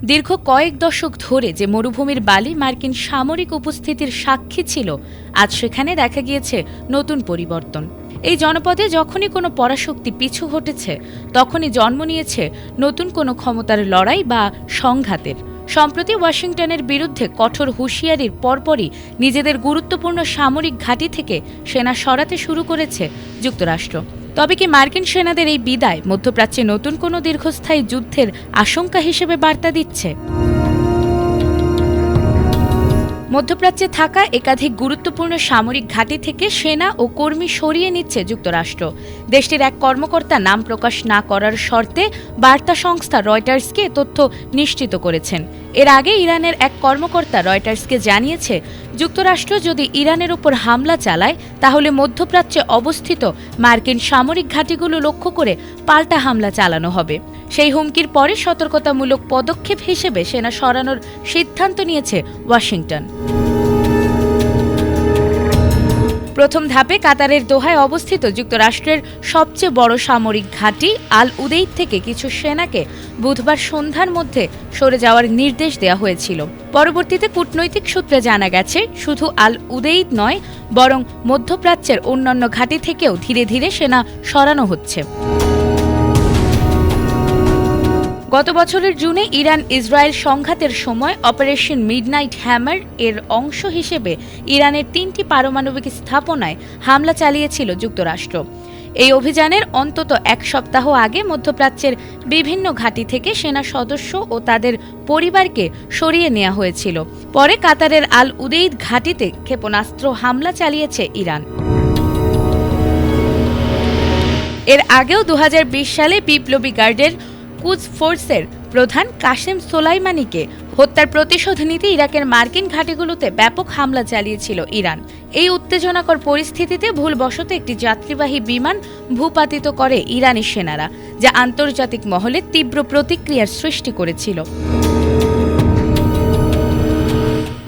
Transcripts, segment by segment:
দীর্ঘ কয়েক দশক ধরে যে মরুভূমির বালি মার্কিন সামরিক উপস্থিতির সাক্ষী ছিল, আজ সেখানে দেখা গিয়েছে নতুন পরিবর্তন। এই জনপদে যখনই কোনো পরাশক্তি পিছু হটেছে, তখনই জন্ম নিয়েছে নতুন কোনো ক্ষমতার লড়াই বা সংঘাতের। সম্প্রতি ওয়াশিংটনের বিরুদ্ধে কঠোর হুঁশিয়ারির পরপরই নিজেদের গুরুত্বপূর্ণ সামরিক ঘাঁটি থেকে সেনা সরাতে শুরু করেছে যুক্তরাষ্ট্র। তবে কি মার্কিন সেনাদের এই বিদায় মধ্যপ্রাচ্যে নতুন কোনো দীর্ঘস্থায়ী যুদ্ধের আশঙ্কা হিসেবে বার্তা দিচ্ছে? মধ্যপ্রাচ্যে থাকা একাধিক গুরুত্বপূর্ণ সামরিক ঘাঁটি থেকে সেনা ও কর্মী সরিয়ে নিচ্ছে যুক্তরাষ্ট্র। দেশটির এক কর্মকর্তা নাম প্রকাশ না করার শর্তে বার্তা সংস্থা রয়টার্সকে তথ্য নিশ্চিত করেছেন। এর আগে ইরানের এক কর্মকর্তা রয়টার্সকে জানিয়েছে, যুক্তরাষ্ট্র যদি ইরানের উপর হামলা চালায়, তাহলে মধ্যপ্রাচ্যে অবস্থিত মার্কিন সামরিক ঘাঁটিগুলো লক্ষ্য করে পাল্টা হামলা চালানো হবে। সেই হুমকির পরে সতর্কতামূলক পদক্ষেপ হিসেবে সেনা সরানোর সিদ্ধান্ত নিয়েছে ওয়াশিংটন। প্রথম ধাপে কাতারের দোহায় অবস্থিত যুক্তরাষ্ট্রের সবচেয়ে বড় সামরিক ঘাঁটি আল উদেইদ থেকে কিছু সেনাকে বুধবার সন্ধ্যার মধ্যে সরে যাওয়ার নির্দেশ দেওয়া হয়েছিল। পরবর্তীতে কূটনৈতিক সূত্রে জানা গেছে, শুধু আল উদেইদ নয়, বরং মধ্যপ্রাচ্যের অন্যান্য ঘাঁটি থেকেও ধীরে ধীরে সেনা সরানো হচ্ছে। গত বছরের জুনে ইরান ইসরায়েল সংঘাতের সময় অপারেশন মিডনাইট হ্যামার এর অংশ হিসেবে ইরানের ৩টি পারমাণবিক স্থাপনায় হামলা চালিয়েছিল যুক্তরাষ্ট্র। এই অভিযানের অন্তত এক সপ্তাহ আগে মধ্যপ্রাচ্যের বিভিন্ন ঘাঁটি থেকে সেনা সদস্য ও তাদের পরিবারকে সরিয়ে নেওয়া হয়েছিল। পরে কাতারের আল উদেইদ ঘাঁটিতে ক্ষেপণাস্ত্র হামলা চালিয়েছে ইরান। এর আগেও ২০২০ সালে বিপ্লবী গার্ডের কুদস ফোর্সের প্রধান কাসেম সোলাইমানিকে হত্যার প্রতিশোধ নিতে ইরাকের মার্কিন ঘাঁটিগুলোতে ব্যাপক হামলা চালিয়েছিল ইরান। এই উত্তেজনাকর পরিস্থিতিতে ভুলবশত একটি যাত্রীবাহী বিমান ভূপাতিত করে ইরানি সেনারা, যা আন্তর্জাতিক মহলে তীব্র প্রতিক্রিয়ার সৃষ্টি করেছিল।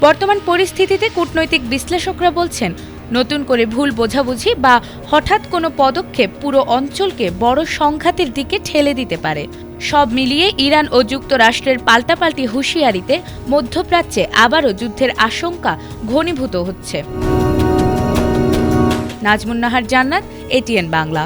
বর্তমান পরিস্থিতিতে কূটনৈতিক বিশ্লেষকরা বলছেন, নতুন করে ভুল বোঝাবুঝি বা হঠাৎ কোনো পদক্ষেপ পুরো অঞ্চলকে বড় সংঘাতের দিকে ঠেলে দিতে পারে। সব মিলিয়ে ইরান ও যুক্তরাষ্ট্রের পাল্টাপাল্টি হুঁশিয়ারিতে মধ্যপ্রাচ্যে আবারও যুদ্ধের আশঙ্কা ঘনীভূত হচ্ছে। নাজমুন নাহার জান্নাত, এটিএন বাংলা।